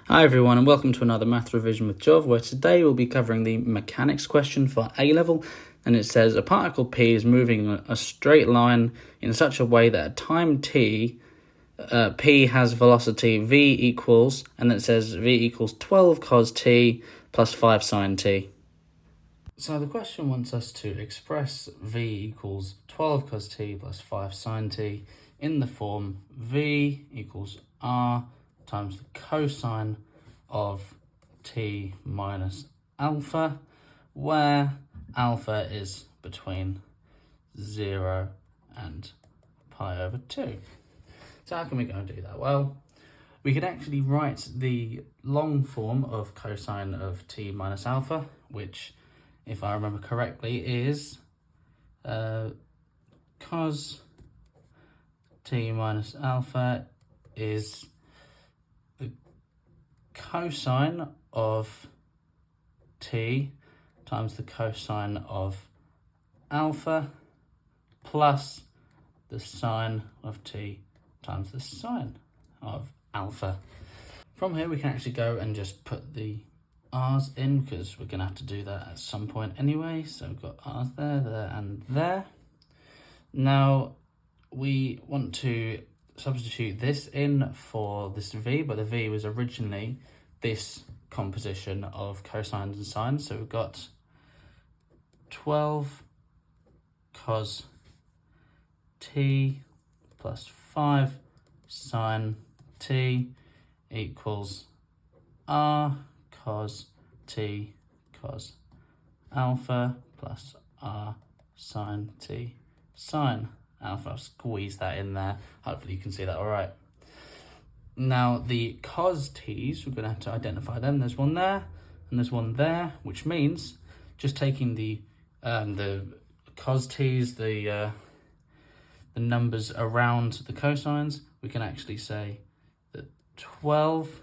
Hi everyone and welcome to another math revision with Jov, where today we'll be covering the mechanics question for A-level, and it says a particle P is moving a straight line in such a way that at time t, P has velocity v equals, and then it says v equals 12 cos t plus 5 sin t. So the question wants us to express v equals 12 cos t plus 5 sin t in the form v equals r times the cosine of t minus alpha, where alpha is between 0 and pi over 2. So how can we go and do that? Well, we could actually write the long form of cosine of t minus alpha, which, if I remember correctly, is cos t minus alpha is the cosine of t times the cosine of alpha plus the sine of t times the sine of alpha. From here we can actually go and just put the r's in, because we're going to have to do that at some point anyway. So we've got r's there, there and there. Now we want to substitute this in for this v, but the v was originally this composition of cosines and sines. So we've got 12 cos t plus 5 sin t equals r cos t cos alpha plus r sin t sin alpha. I'll squeeze that in there. Hopefully you can see that all right. Now the cos t's, we're going to have to identify them. There's one there and there's one there, which means just taking the cos t's, the numbers around the cosines, we can actually say that 12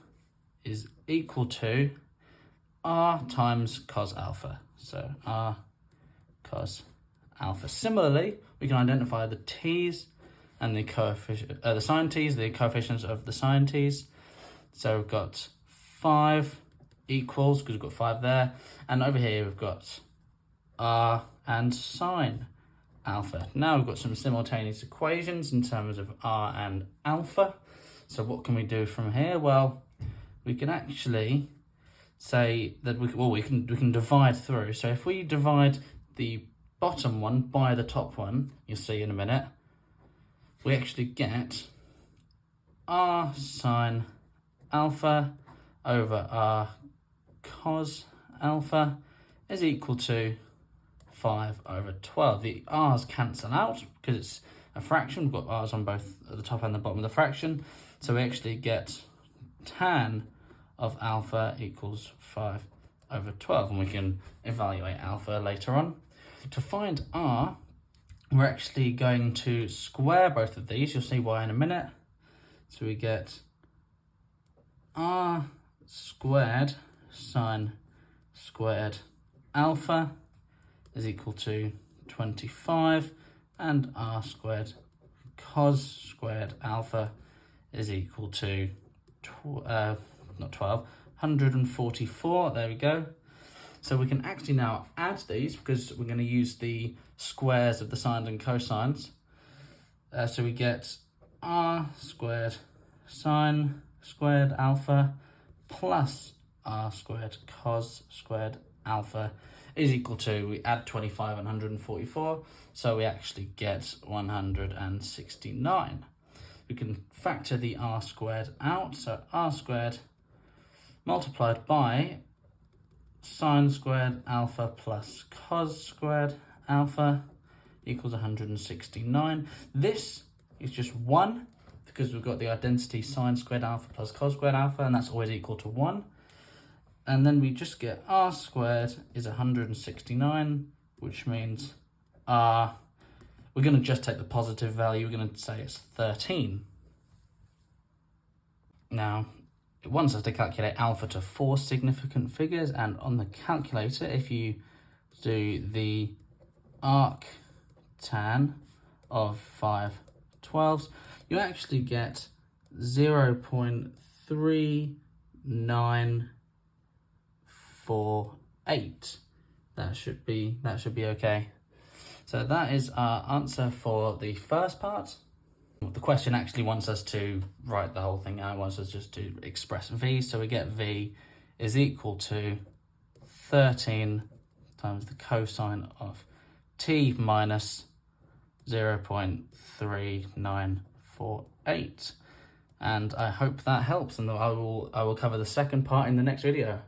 is equal to r times cos alpha. So r cos alpha. Similarly, we can identify the t's and the coefficient, the sine t's, the coefficients of the sine t's. So we've got 5 equals, because we've got 5 there, and over here we've got r and sine alpha. Now we've got some simultaneous equations in terms of r and alpha. So what can we do from here? Well, we can actually say that we can divide through. So if we divide the bottom one by the top one, you'll see in a minute, we actually get r sine alpha over r cos alpha is equal to 5 over 12. The r's cancel out because it's a fraction. We've got r's on both at the top and the bottom of the fraction. So we actually get tan of alpha equals 5 over 12. And we can evaluate alpha later on. To find r, we're actually going to square both of these. You'll see why in a minute. So we get r squared sine squared alpha is equal to 25, and r squared cos squared alpha is equal to 144. There we go. So we can actually now add these, because we're going to use the squares of the sines and cosines. So we get r squared sine squared alpha plus r squared cos squared alpha is equal to, we add 25 and 144, so we actually get 169. We can factor the r squared out, so r squared multiplied by sine squared alpha plus cos squared alpha equals 169. This is just 1, because we've got the identity sine squared alpha plus cos squared alpha, and that's always equal to 1. And then we just get r squared is 169, which means r, we're going to just take the positive value, we're going to say it's 13. Now, it wants us to calculate alpha to 4 significant figures, and on the calculator, if you do the arc tan of 5 12s, you actually get 0.3 0.948. That should be okay. So that is our answer for the first part. The question actually wants us to write the whole thing out. It wants us just to express v. So we get v is equal to 13 times the cosine of t minus 0.3948. And I hope that helps, and I will cover the second part in the next video.